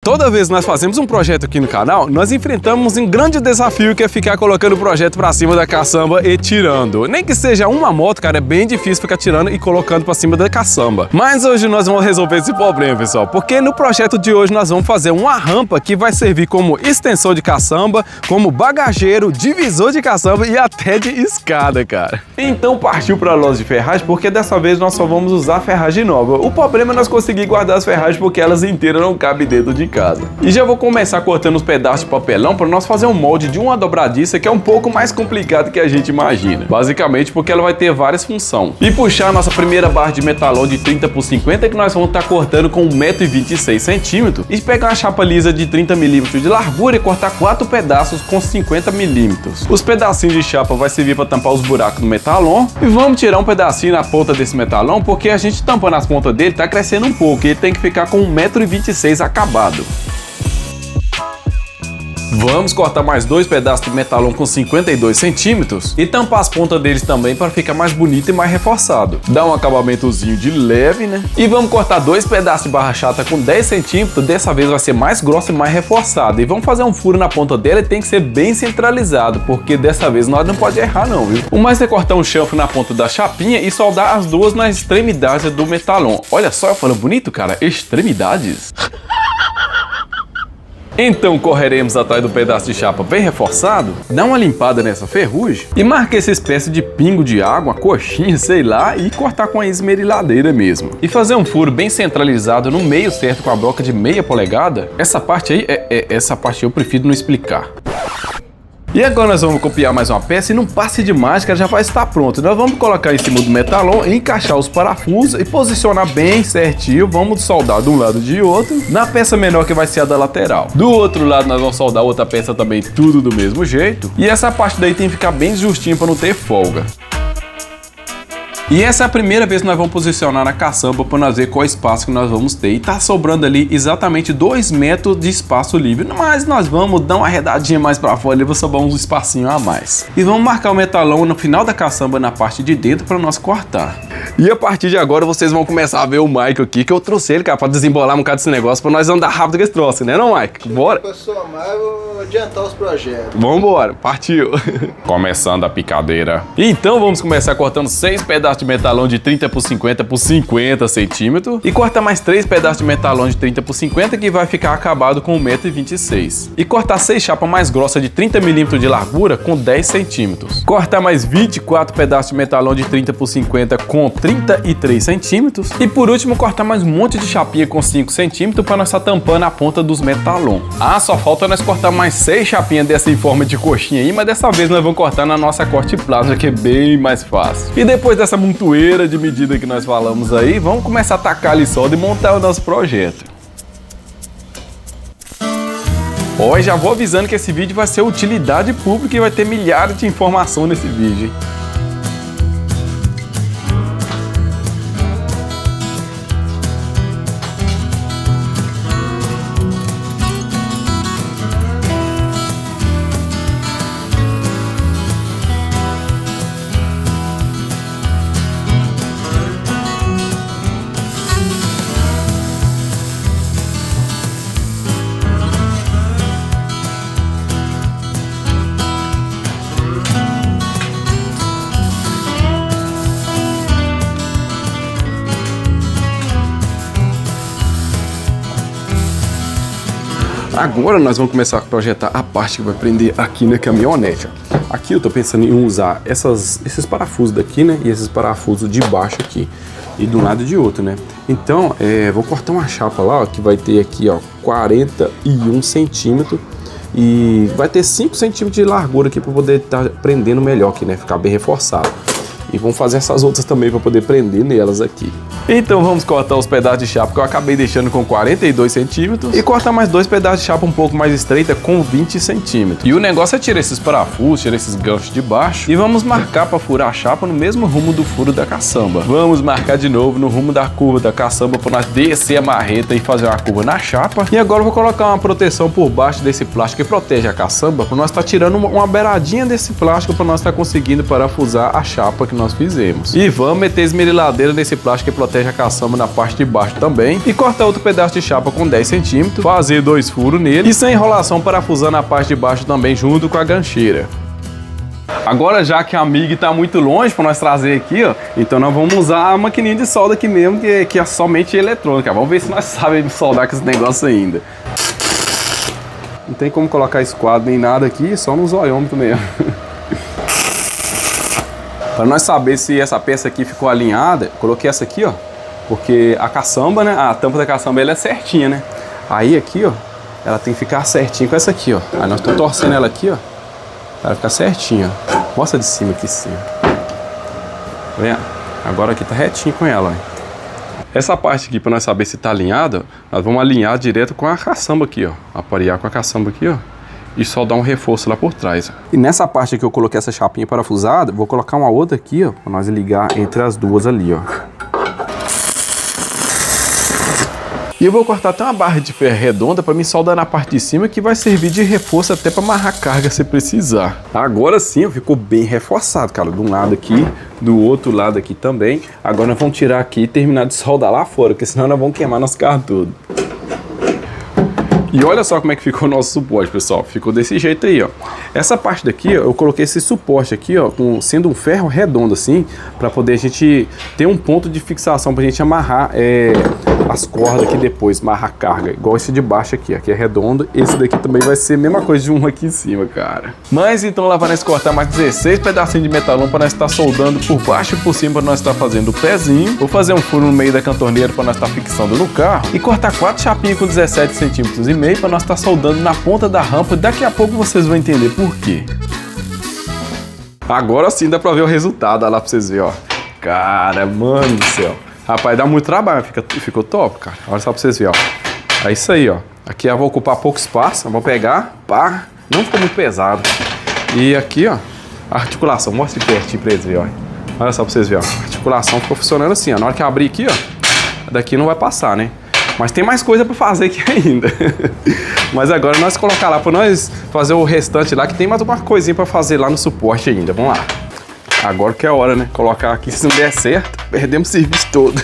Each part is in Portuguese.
Toda vez que nós fazemos um projeto aqui no canal, nós enfrentamos um grande desafio que é ficar colocando o projeto pra cima da caçamba e tirando. Nem que seja uma moto, cara, é bem difícil ficar tirando e colocando pra cima da caçamba. Mas hoje nós vamos resolver esse problema, pessoal, porque no projeto de hoje nós vamos fazer uma rampa que vai servir como extensor de caçamba, como bagageiro, divisor de caçamba e até de escada, cara. Então partiu pra loja de ferragem, porque dessa vez nós só vamos usar ferragem nova. O problema é nós conseguir guardar as ferragens porque elas inteiras não cabem dentro de casa. E já vou começar cortando os pedaços de papelão para nós fazer um molde de uma dobradiça que é um pouco mais complicado que a gente imagina. Basicamente porque ela vai ter várias funções. E puxar a nossa primeira barra de metalon de 30 por 50 que nós vamos estar cortando com 1,26 m e pegar uma chapa lisa de 30 mm de largura e cortar 4 pedaços com 50 mm. Os pedacinhos de chapa vai servir para tampar os buracos do metalon e vamos tirar um pedacinho na ponta desse metalon porque a gente tampando as pontas dele tá crescendo um pouco e ele tem que ficar com 1,26 m acabado. Vamos cortar mais 2 pedaços de metalon com 52 centímetros e tampar as pontas deles também para ficar mais bonito e mais reforçado. Dá um acabamentozinho de leve, né? E vamos cortar 2 pedaços de barra chata com 10 centímetros, dessa vez vai ser mais grossa e mais reforçada. E vamos fazer um furo na ponta dela e tem que ser bem centralizado, porque dessa vez nós não pode errar não, viu? O mais é cortar um chanfro na ponta da chapinha e soldar as duas nas extremidades do metalon. Olha só, eu falando bonito, cara, extremidades. Então correremos atrás do pedaço de chapa bem reforçado, dá uma limpada nessa ferrugem e marca essa espécie de pingo de água, uma coxinha, sei lá, e cortar com a esmeriladeira mesmo. E fazer um furo bem centralizado no meio certo com a broca de meia polegada. Essa parte aí, essa parte eu prefiro não explicar. E agora nós vamos copiar mais uma peça e num passe de mágica já vai estar pronto. Nós vamos colocar em cima do metalon, encaixar os parafusos e posicionar bem certinho. Vamos soldar de um lado e de outro na peça menor que vai ser a da lateral. Do outro lado nós vamos soldar outra peça também, tudo do mesmo jeito. E essa parte daí tem que ficar bem justinho para não ter folga. E essa é a primeira vez que nós vamos posicionar na caçamba para nós ver qual espaço que nós vamos ter. E tá sobrando ali exatamente 2 metros de espaço livre. Mas nós vamos dar uma arredadinha mais para fora e vai sobrar um espacinho a mais. E vamos marcar o metalon no final da caçamba na parte de dentro para nós cortar. E a partir de agora vocês vão começar a ver o Michael aqui, que eu trouxe ele, cara, para desembolar um bocado desse negócio para nós andar rápido com esse troço, né não, Michael? Bora? Eu sou mais, vou adiantar os projetos. Vambora, partiu. Começando a picadeira. Então vamos começar cortando 6 pedaços de metalon de 30 por 50 por 50 centímetros e cortar mais 3 pedaços de metalon de 30 por 50 que vai ficar acabado com 1,26 m. E cortar 6 chapas mais grossas de 30 mm de largura com 10 centímetros. Cortar mais 24 pedaços de metalon de 30 por 50 com 33 centímetros. E por último cortar mais um monte de chapinha com 5 centímetros para nós estar tampando a ponta dos metalon. Ah, só falta nós cortar mais 6 chapinhas dessa em forma de coxinha aí, mas dessa vez nós vamos cortar na nossa corte plasma, que é bem mais fácil. E depois dessa montoeira de medida que nós falamos aí, vamos começar a tacar ali solda e montar o nosso projeto. Ó, já vou avisando que esse vídeo vai ser utilidade pública e vai ter milhares de informações nesse vídeo, hein? Agora nós vamos começar a projetar a parte que vai prender aqui na caminhonete. Aqui eu tô pensando em usar esses parafusos daqui, né? E esses parafusos de baixo aqui. E de um lado e de outro, né? Então, vou cortar uma chapa lá, ó, que vai ter aqui, ó, 41 centímetros. E vai ter 5 centímetros de largura aqui para poder estar prendendo melhor aqui, né? Ficar bem reforçado. E vamos fazer essas outras também para poder prender nelas aqui. Então vamos cortar os pedaços de chapa que eu acabei deixando com 42 centímetros e cortar mais 2 pedaços de chapa um pouco mais estreita com 20 centímetros. E o negócio é tirar esses parafusos, tirar esses ganchos de baixo e vamos marcar para furar a chapa no mesmo rumo do furo da caçamba. Vamos marcar de novo no rumo da curva da caçamba para nós descer a marreta e fazer uma curva na chapa. E agora eu vou colocar uma proteção por baixo desse plástico que protege a caçamba para nós estar tirando uma beiradinha desse plástico para nós estar conseguindo parafusar a chapa que nós fizemos. E vamos meter esmeriladeira nesse plástico que protege a caçamba na parte de baixo também. E cortar outro pedaço de chapa com 10 centímetros, fazer 2 furos nele e sem enrolação parafusando a parte de baixo também junto com a gancheira. Agora, já que a MIG tá muito longe para nós trazer aqui, ó, então nós vamos usar a maquininha de solda aqui mesmo, que é somente eletrônica. Vamos ver se nós sabemos soldar com esse negócio ainda. Não tem como colocar esquadro nem nada aqui, só no zoiômetro mesmo. Para nós saber se essa peça aqui ficou alinhada, coloquei essa aqui, ó, porque a caçamba, né, a tampa da caçamba ela é certinha, né? Aí aqui, ó, ela tem que ficar certinha com essa aqui, ó. Aí nós estamos torcendo ela aqui, ó, para ficar certinha. Mostra de cima aqui sim. Tá vendo? Agora aqui tá retinho com ela, ó. Essa parte aqui, para nós saber se tá alinhada, nós vamos alinhar direto com a caçamba aqui, ó. Aparear com a caçamba aqui, ó. E só dar um reforço lá por trás. Ó. E nessa parte aqui eu coloquei essa chapinha parafusada, vou colocar uma outra aqui, ó, para nós ligar entre as duas ali, ó. E eu vou cortar até uma barra de ferro redonda para me soldar na parte de cima, que vai servir de reforço até para amarrar carga se precisar. Agora sim, ficou bem reforçado, cara, de um lado aqui, do outro lado aqui também. Agora nós vamos tirar aqui e terminar de soldar lá fora, porque senão nós vamos queimar nosso carro todo. E olha só como é que ficou o nosso suporte, pessoal. Ficou desse jeito aí, ó. Essa parte daqui, ó, eu coloquei esse suporte aqui, ó, sendo um ferro redondo assim, para poder a gente ter um ponto de fixação pra gente amarrar as cordas aqui depois, amarrar a carga. Igual esse de baixo aqui, ó, que é redondo. Esse daqui também vai ser a mesma coisa de um aqui em cima, cara. Mas então lá vai nós cortar mais 16 pedacinhos de metalão para nós estar soldando por baixo e por cima para nós estar fazendo o pezinho. Vou fazer um furo no meio da cantorneira para nós estar fixando no carro. E cortar 4 chapinhas com 17 centímetros e meio para nós estar soldando na ponta da rampa. Daqui a pouco vocês vão entender por quê. Agora sim dá pra ver o resultado, olha lá pra vocês verem, ó. Cara, mano do céu. Rapaz, dá muito trabalho, ficou top, cara. Olha só pra vocês verem, ó. É isso aí, ó. Aqui eu vou ocupar pouco espaço, eu vou pegar, pá. Não ficou muito pesado. E aqui, ó, a articulação. Mostra de pertinho pra eles verem, ó. Olha só pra vocês verem, ó. A articulação ficou funcionando assim, ó. Na hora que eu abrir aqui, ó, daqui não vai passar, né? Mas tem mais coisa pra fazer aqui ainda. Mas agora nós colocar lá pra nós fazer o restante lá, que tem mais uma coisinha pra fazer lá no suporte ainda. Vamos lá. Agora que é a hora, né? Colocar aqui, se não der certo, perdemos o serviço todo.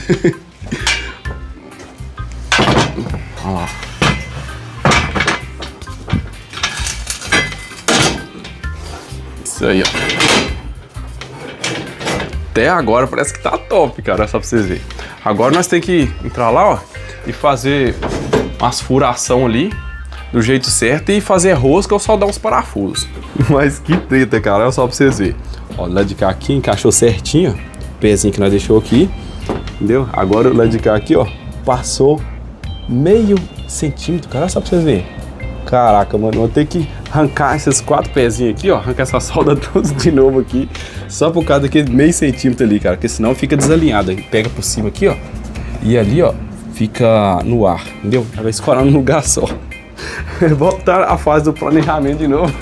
Vamos lá. Isso aí, ó. Até agora parece que tá top, cara. É só pra vocês verem. Agora nós temos que entrar lá, ó, e fazer umas furação ali do jeito certo e fazer rosca ou só dar uns parafusos. Mas que treta, cara, olha só pra vocês verem. Ó, o lado de cá aqui encaixou certinho, ó, o pezinho que nós deixou aqui, entendeu? Agora o lado de cá aqui, ó, passou meio centímetro, cara, olha só pra vocês verem. Caraca, mano, vou ter que arrancar esses 4 pezinhos aqui, ó, arrancar essa solda toda de novo aqui, só por causa daquele meio centímetro ali, cara, porque senão fica desalinhado. Aí pega por cima aqui, ó, e ali, ó, fica no ar, entendeu? Vai escorar num lugar só. Voltar à fase do planejamento de novo.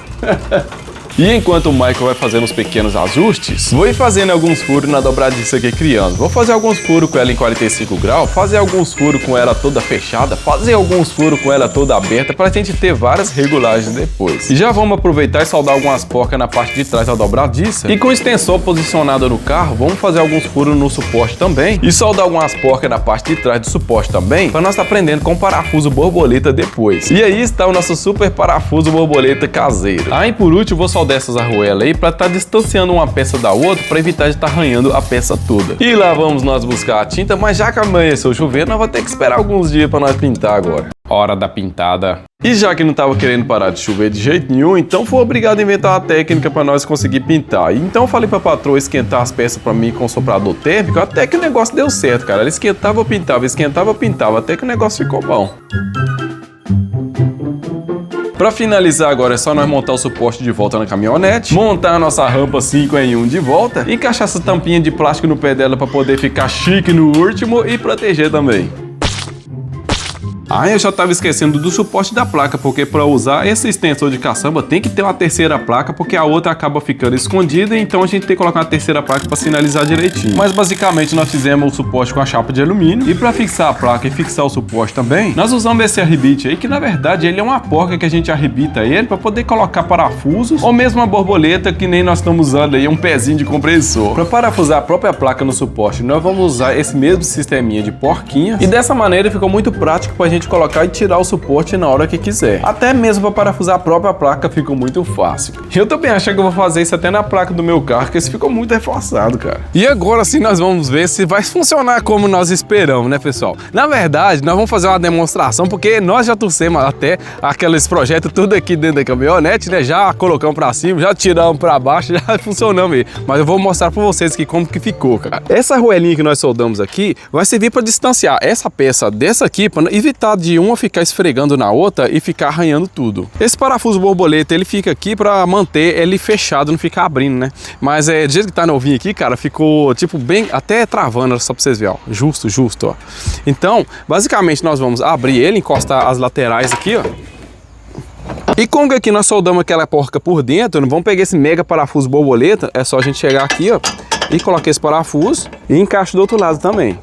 E enquanto o Michael vai fazendo os pequenos ajustes, vou ir fazendo alguns furos na dobradiça aqui criando. Vou fazer alguns furos com ela em 45 graus, fazer alguns furos com ela toda fechada, fazer alguns furos com ela toda aberta, pra gente ter várias regulagens depois. E já vamos aproveitar e soldar algumas porcas na parte de trás da dobradiça. E com o extensor posicionado no carro, vamos fazer alguns furos no suporte também. E soldar algumas porcas na parte de trás do suporte também, pra nós estar aprendendo com parafuso borboleta depois. E aí está o nosso super parafuso borboleta caseiro. Aí por último, vou soldar essas arruelas aí para estar distanciando uma peça da outra para evitar de estar arranhando a peça toda. E lá vamos nós buscar a tinta, mas já que amanheceu chovendo, nós vamos ter que esperar alguns dias para nós pintar agora. Hora da pintada. E já que não tava querendo parar de chover de jeito nenhum, então fui obrigado a inventar uma técnica para nós conseguir pintar. E então falei pra patroa esquentar as peças para mim com soprador térmico, até que o negócio deu certo, cara. Ela esquentava, pintava, até que o negócio ficou bom. Para finalizar agora é só nós montar o suporte de volta na caminhonete, montar a nossa rampa 5 em 1 de volta, encaixar essa tampinha de plástico no pé dela para poder ficar chique no último e proteger também. Ah, eu já tava esquecendo do suporte da placa, porque para usar esse extensor de caçamba tem que ter uma terceira placa, porque a outra acaba ficando escondida, então a gente tem que colocar uma terceira placa para sinalizar direitinho. Mas basicamente nós fizemos o suporte com a chapa de alumínio, e para fixar a placa e fixar o suporte também, nós usamos esse arrebite aí, que na verdade ele é uma porca que a gente arrebita ele para poder colocar parafusos, ou mesmo uma borboleta que nem nós estamos usando aí, um pezinho de compressor. Para parafusar a própria placa no suporte, nós vamos usar esse mesmo sisteminha de porquinha, e dessa maneira ficou muito prático para a gente colocar e tirar o suporte na hora que quiser. Até mesmo para parafusar a própria placa ficou muito fácil. Eu também acho que eu vou fazer isso até na placa do meu carro, que esse ficou muito reforçado, cara. E agora sim nós vamos ver se vai funcionar como nós esperamos, né, pessoal? Na verdade, nós vamos fazer uma demonstração, porque nós já trouxemos até aqueles projetos tudo aqui dentro da caminhonete, né? Já colocamos para cima, já tiramos para baixo, já funcionamos aí. Mas eu vou mostrar para vocês aqui como que ficou, cara. Essa arruelinha que nós soldamos aqui vai servir para distanciar essa peça dessa aqui, para evitar de uma ficar esfregando na outra e ficar arranhando tudo. Esse parafuso borboleta, ele fica aqui para manter ele fechado, não ficar abrindo, né? Mas do jeito que tá novinho aqui, cara, ficou tipo bem, até travando, só para vocês verem, ó. Justo, ó. Então, basicamente nós vamos abrir ele, encostar as laterais aqui, ó. E como que aqui nós soldamos aquela porca por dentro, não vamos pegar esse mega parafuso borboleta, é só a gente chegar aqui, ó, e colocar esse parafuso e encaixa do outro lado também.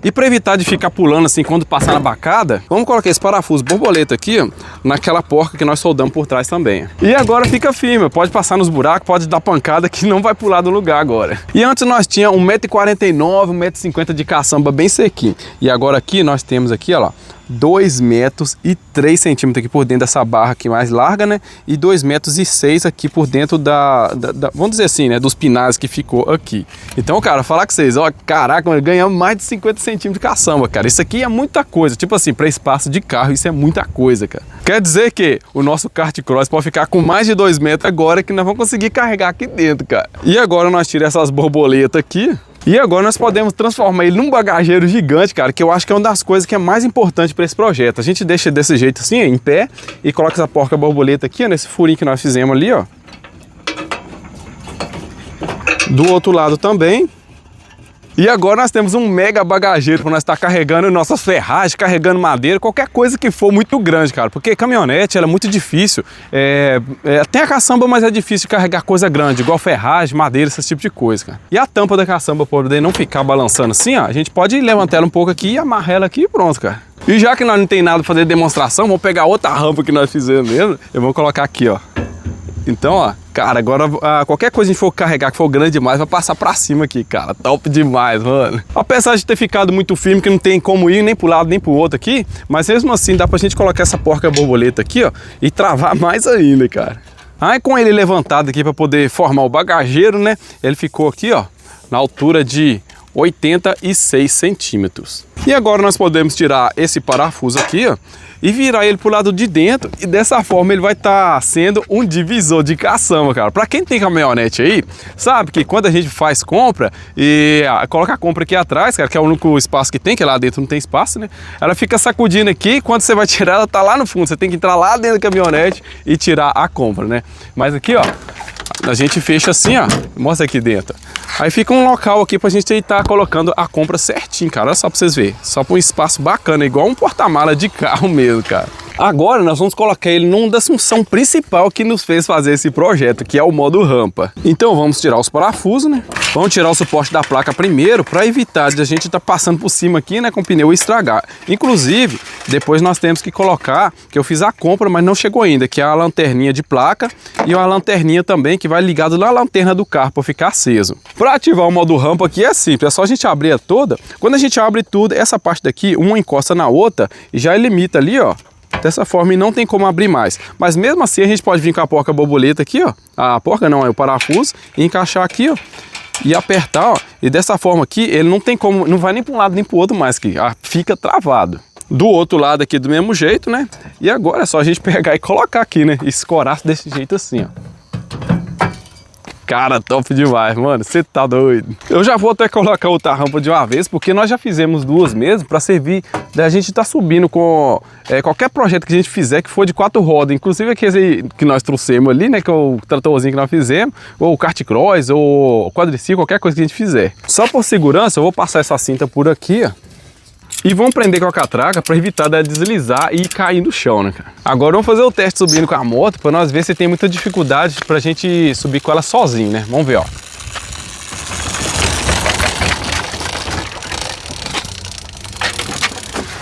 E para evitar de ficar pulando assim quando passar na bacada, vamos colocar esse parafuso borboleta aqui, ó, naquela porca que nós soldamos por trás também. E agora fica firme, pode passar nos buracos, pode dar pancada que não vai pular do lugar agora. E antes nós tínhamos 1,49 m, 1,50 m de caçamba bem sequinho. E agora aqui nós temos aqui, ó lá, 2,03 m aqui por dentro dessa barra aqui mais larga, né? E 2,06 m aqui por dentro vamos dizer assim, né? Dos pinais que ficou aqui. Então, cara, falar com vocês, ó, caraca, mano, ganhamos mais de 50 centímetros de caçamba, cara. Isso aqui é muita coisa. Tipo assim, para espaço de carro, isso é muita coisa, cara. Quer dizer que o nosso kart cross pode ficar com mais de 2 metros agora, que nós vamos conseguir carregar aqui dentro, cara. E agora nós tiramos essas borboletas aqui. E agora nós podemos transformar ele num bagageiro gigante, cara, que eu acho que é uma das coisas que é mais importante para esse projeto. A gente deixa desse jeito assim, em pé, e coloca essa porca borboleta aqui, ó, nesse furinho que nós fizemos ali, ó. Do outro lado também. E agora nós temos um mega bagageiro para nós estar carregando nossas ferragens, carregando madeira, qualquer coisa que for muito grande, cara. Porque caminhonete, ela é muito difícil. Tem a caçamba, mas é difícil carregar coisa grande, igual ferragem, madeira, esse tipo de coisa, cara. E a tampa da caçamba, para poder não ficar balançando assim, ó, a gente pode levantar ela um pouco aqui e amarrar ela aqui e pronto, cara. E já que nós não tem nada para fazer demonstração, vamos pegar outra rampa que nós fizemos mesmo. Eu vou colocar aqui, ó. Então, ó, cara, agora qualquer coisa que a gente for carregar que for grande demais, vai passar pra cima aqui, cara. Top demais, mano. Apesar de ter ficado muito firme, que não tem como ir nem pro lado nem pro outro aqui, mas mesmo assim dá pra gente colocar essa porca borboleta aqui, ó, e travar mais ainda, cara. Aí com ele levantado aqui pra poder formar o bagageiro, né, ele ficou aqui, ó, na altura de 86 centímetros. E agora nós podemos tirar esse parafuso aqui, ó, e virar ele pro lado de dentro, e dessa forma ele vai estar sendo um divisor de caçamba, cara. Pra quem tem caminhonete aí, sabe que quando a gente faz compra e coloca a compra aqui atrás, cara, que é o único espaço que tem, que lá dentro não tem espaço, né? Ela fica sacudindo aqui, quando você vai tirar ela tá lá no fundo, você tem que entrar lá dentro da caminhonete e tirar a compra, né? Mas aqui, ó, a gente fecha assim, ó, mostra aqui dentro. Aí fica um local aqui pra gente estar colocando a compra certinho, cara. Olha só pra vocês verem. Só pra um espaço bacana, igual um porta-mala de carro mesmo, cara. Agora nós vamos colocar ele numa das funções principal que nos fez fazer esse projeto, que é o modo rampa. Então vamos tirar os parafusos, né? Vamos tirar o suporte da placa primeiro, para evitar de a gente estar passando por cima aqui, né, com o pneu e estragar. Inclusive, depois nós temos que colocar, que eu fiz a compra, mas não chegou ainda, que é a lanterninha de placa e uma lanterninha também que vai ligado na lanterna do carro para ficar aceso. Para ativar o modo rampa aqui é simples, é só a gente abrir a toda. Quando a gente abre tudo, essa parte daqui, uma encosta na outra e já limita ali, ó. Dessa forma e não tem como abrir mais. Mas mesmo assim a gente pode vir com a porca borboleta aqui, ó. A porca não, é o parafuso. E encaixar aqui, ó. E apertar, ó. E dessa forma aqui, ele não tem como, não vai nem para um lado nem para o outro mais, que fica travado. Do outro lado aqui do mesmo jeito, né? E agora é só a gente pegar e colocar aqui, né? Escorar desse jeito assim, ó. Cara, top demais, mano. Você tá doido. Eu já vou até colocar outra rampa de uma vez, porque nós já fizemos duas mesmo, para servir da gente estar subindo com qualquer projeto que a gente fizer que for de 4 rodas. Inclusive aquele que nós trouxemos ali, né? Que é o tratorzinho que nós fizemos, ou o kart cross, ou quadriciclo, qualquer coisa que a gente fizer. Só por segurança, eu vou passar essa cinta por aqui, ó. E vamos prender com a catraca para evitar dela deslizar e cair no chão, né, cara? Agora vamos fazer o teste subindo com a moto para nós ver se tem muita dificuldade pra gente subir com ela sozinho, né? Vamos ver, ó.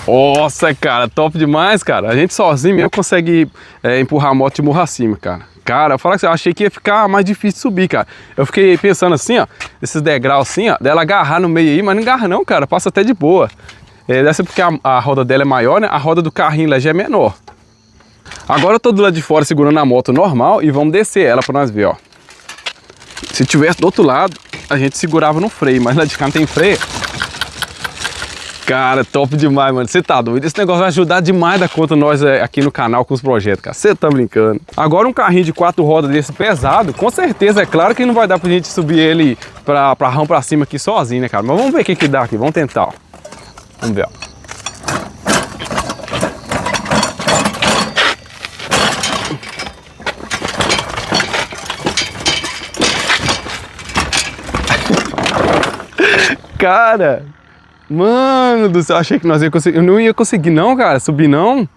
Nossa, cara, top demais, cara. A gente sozinho mesmo consegue empurrar a moto de morro acima, cara. Cara, eu falo que eu achei que ia ficar mais difícil subir, cara. Eu fiquei pensando assim, ó, esses degraus assim, ó, dela agarrar no meio aí, mas não agarra não, cara, passa até de boa. Deve ser porque a roda dela é maior, né? A roda do carrinho lá já é menor. Agora eu tô do lado de fora segurando a moto normal e vamos descer ela pra nós ver, ó. Se tivesse do outro lado, a gente segurava no freio, mas lá de cá não tem freio. Cara, top demais, mano. Você tá doido? Esse negócio vai ajudar demais da conta nós aqui no canal com os projetos, cara. Você tá brincando. Agora um carrinho de 4 rodas desse pesado, com certeza, é claro que não vai dar pra gente subir ele pra rampa pra cima aqui sozinho, né, cara? Mas vamos ver o que dá aqui. Vamos tentar, ó. Vamos ver, ó. Cara... Mano do céu, achei que nós ia conseguir. Eu não ia conseguir não, cara, subir não.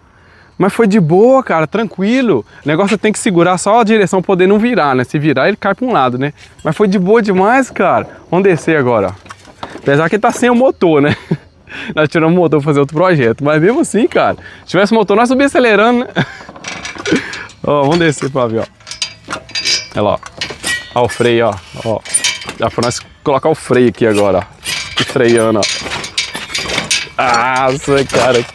Mas foi de boa, cara, tranquilo. O negócio tem que segurar só a direção, poder não virar, né? Se virar, ele cai para um lado, né? Mas foi de boa demais, cara. Vamos descer agora, ó. Apesar que tá sem o motor, né? Nós tiramos o motor pra fazer outro projeto. Mas mesmo assim, cara, se tivesse motor, nós subíamos acelerando, né? Ó, vamos descer pra ver, ó. Olha lá, ó. Ó o freio, ó. Dá pra nós colocar o freio aqui agora, ó. E freando, ó. Nossa, cara.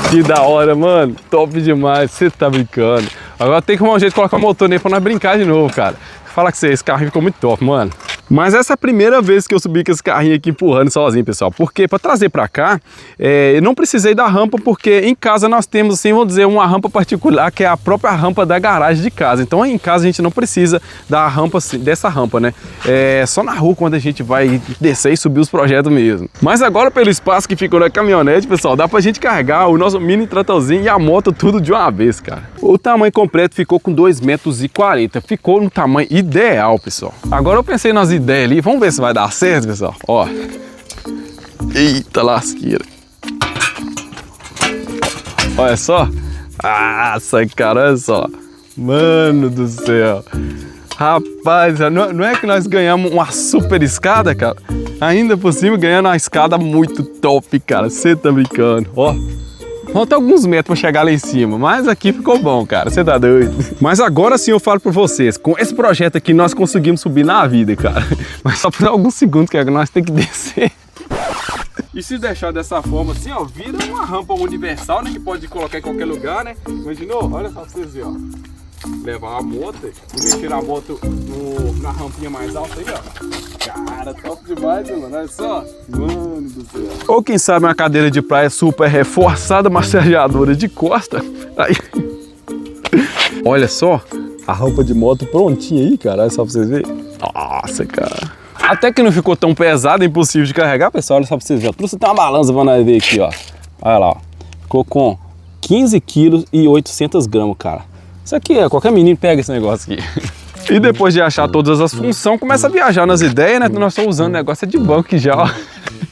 Que da hora, mano. Top demais. Você tá brincando. Agora tem que arrumar um jeito de colocar o motor nele pra nós brincar de novo, cara. Fala que esse carrinho ficou muito top, mano. Mas essa é a primeira vez que eu subi com esse carrinho aqui empurrando sozinho, pessoal. Porque para trazer para cá, eu não precisei da rampa, porque em casa nós temos, assim, vamos dizer, uma rampa particular, que é a própria rampa da garagem de casa. Então em casa a gente não precisa da rampa, dessa rampa, né? É só na rua quando a gente vai descer e subir os projetos mesmo. Mas agora pelo espaço que ficou na caminhonete, pessoal, dá pra gente carregar o nosso mini tratorzinho e a moto tudo de uma vez, cara. O tamanho completo ficou com 2,40 m. Ficou no tamanho ideal, pessoal. Agora eu pensei nas ideias ali, vamos ver se vai dar certo, pessoal. Ó, eita lasqueira. Olha só. Nossa, cara, olha só. Mano do céu. Rapaz, não é que nós ganhamos uma super escada, cara? Ainda por cima ganhando uma escada muito top, cara. Você tá brincando, ó. Falta alguns metros para chegar lá em cima, mas aqui ficou bom, cara, você tá doido. Mas agora sim eu falo para vocês, com esse projeto aqui nós conseguimos subir na vida, cara. Mas só por alguns segundos que nós temos que descer. E se deixar dessa forma assim, ó, vira uma rampa universal, né, que pode colocar em qualquer lugar, né. Imaginou? Olha só pra vocês verem, ó. Levar a moto e mexer a moto na rampinha mais alta aí, ó. Cara, top demais, mano. Olha só. Mano do céu. Ou quem sabe uma cadeira de praia super reforçada, massageadora de costa. Aí. Olha só. A rampa de moto prontinha aí, cara. Olha só pra vocês verem. Nossa, cara. Até que não ficou tão pesado, é impossível de carregar, pessoal. Olha só pra vocês verem. Trouxe até uma balança pra nós ver aqui, ó. Olha lá, ó. Ficou com 15 kg e 800 gramas, cara. Isso aqui, qualquer menino pega esse negócio aqui. E depois de achar todas as funções, começa a viajar nas ideias, né? Nós estamos usando negócio de banco aqui já, ó.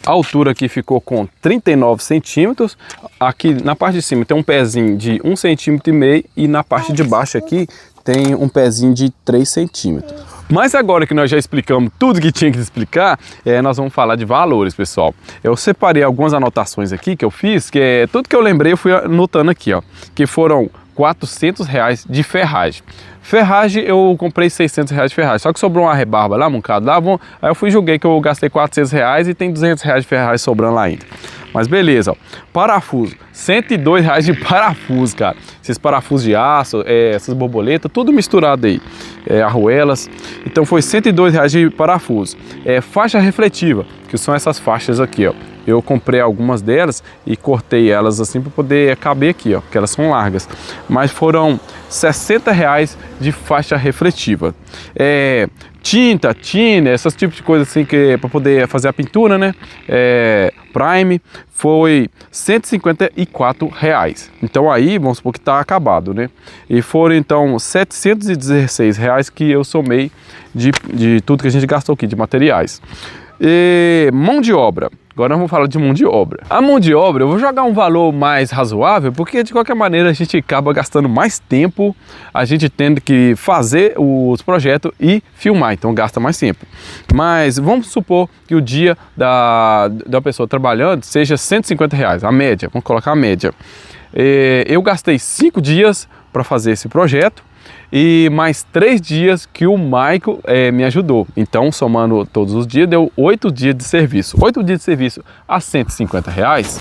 A altura aqui ficou com 39 centímetros. Aqui na parte de cima tem um pezinho de 1,5 cm e na parte de baixo aqui tem um pezinho de 3 centímetros. Mas agora que nós já explicamos tudo que tinha que explicar, nós vamos falar de valores, pessoal. Eu separei algumas anotações aqui que eu fiz, que é tudo que eu lembrei eu fui anotando aqui, ó. Que foram R$400 de ferragem. Ferragem eu comprei R$600 de ferragem, só que sobrou uma rebarba lá, um bocado lá, aí eu julguei que eu gastei R$400 e tem R$200 de ferragem sobrando lá ainda. Mas beleza, ó. Parafuso, R$102 de parafuso, cara. Esses parafusos de aço, essas borboletas, tudo misturado aí. Arruelas, então foi R$102 de parafuso. Faixa refletiva, que são essas faixas aqui, ó. Eu comprei algumas delas e cortei elas assim para poder caber aqui, ó, porque elas são largas. Mas foram R$60 de faixa refletiva. Tinta, esses tipos de coisa assim que é para poder fazer a pintura, né? Prime foi R$154. Então aí, vamos supor que tá acabado, né? E foram então R$716 que eu somei de tudo que a gente gastou aqui, de materiais. Mão de obra, Agora nós vamos falar de mão de obra. A mão de obra, eu vou jogar um valor mais razoável, porque de qualquer maneira a gente acaba gastando mais tempo, a gente tendo que fazer os projetos e filmar, então gasta mais tempo. Mas vamos supor que o dia da pessoa trabalhando seja R$150, a média, vamos colocar a média. Eu gastei 5 dias para fazer esse projeto, e mais 3 dias que o Maico me ajudou. Então, somando todos os dias, deu 8 dias de serviço. 8 dias de serviço a R$150,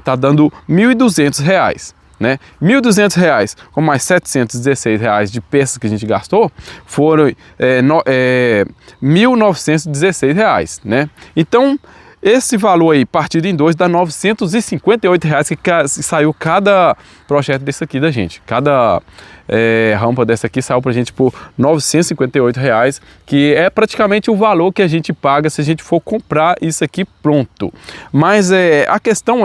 tá dando R$1.200, né? R$1.200 com mais R$716 de peças que a gente gastou, foram R$1.916, né? Então, esse valor aí, partido em 2, dá R$958 que saiu cada projeto desse aqui da gente. Cada rampa dessa aqui saiu pra gente por R$958, que é praticamente o valor que a gente paga se a gente for comprar isso aqui pronto. Mas a questão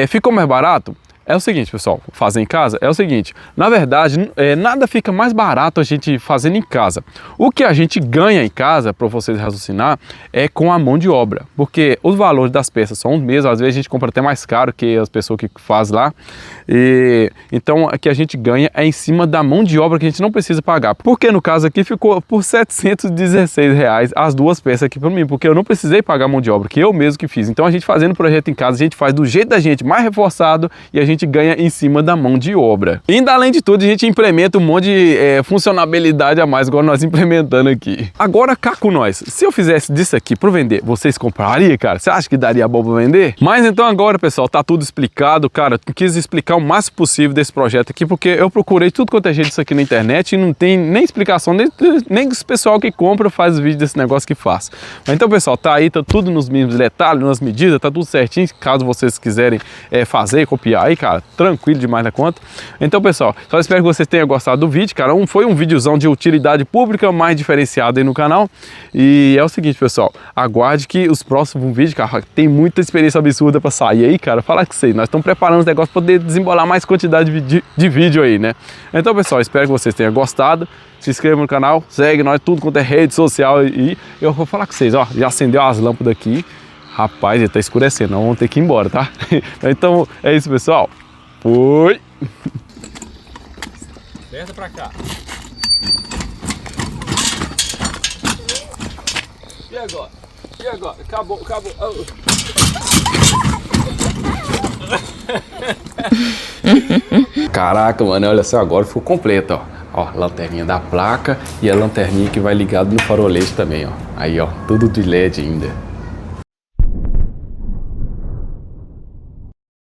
ficou mais barato? É o seguinte, pessoal, fazer em casa é o seguinte, na verdade, nada fica mais barato a gente fazendo em casa. O que a gente ganha em casa, para vocês raciocinar, é com a mão de obra, porque os valores das peças são os mesmos, às vezes a gente compra até mais caro que as pessoas que faz lá, então o que a gente ganha é em cima da mão de obra que a gente não precisa pagar, porque no caso aqui ficou por R$716 as 2 peças aqui para mim, porque eu não precisei pagar a mão de obra, que eu mesmo que fiz. Então a gente fazendo o projeto em casa, a gente faz do jeito da gente, mais reforçado, e a gente ganha em cima da mão de obra. E ainda além de tudo, a gente implementa um monte de funcionalidade a mais, igual nós implementando aqui. Agora cá com nós, se eu fizesse disso aqui para vender, vocês comprariam, cara? Você acha que daria bom para vender? Mas então agora, pessoal, tá tudo explicado, cara. Eu quis explicar o máximo possível desse projeto aqui, porque eu procurei tudo quanto é jeito disso aqui na internet e não tem nem explicação, nem os pessoal que compra faz vídeo desse negócio que faz. Mas então, pessoal, tá aí, tá tudo nos mesmos detalhes, nas medidas, tá tudo certinho, caso vocês quiserem fazer, copiar aí, cara, tranquilo demais na conta. Então, pessoal, só espero que vocês tenham gostado do vídeo, cara. Foi um videozão de utilidade pública mais diferenciado aí no canal. E é o seguinte, pessoal, aguarde que os próximos vídeos, cara, tem muita experiência absurda pra sair aí, cara. Falar com vocês, nós estamos preparando os negócios para poder desembolar mais quantidade de vídeo aí, né? Então, pessoal, espero que vocês tenham gostado. Se inscreva no canal, segue nós, tudo quanto é rede social. E eu vou falar com vocês, ó, já acendeu as lâmpadas aqui. Rapaz, já tá escurecendo, nós vamos ter que ir embora, tá? Então, é isso, pessoal. Fui! Aperta pra cá. E agora? E agora? Acabou, acabou. Caraca, mano, olha só, agora ficou completo, ó. Ó, lanterninha da placa e a lanterninha que vai ligado no farolete também, ó. Aí, ó, tudo de LED ainda.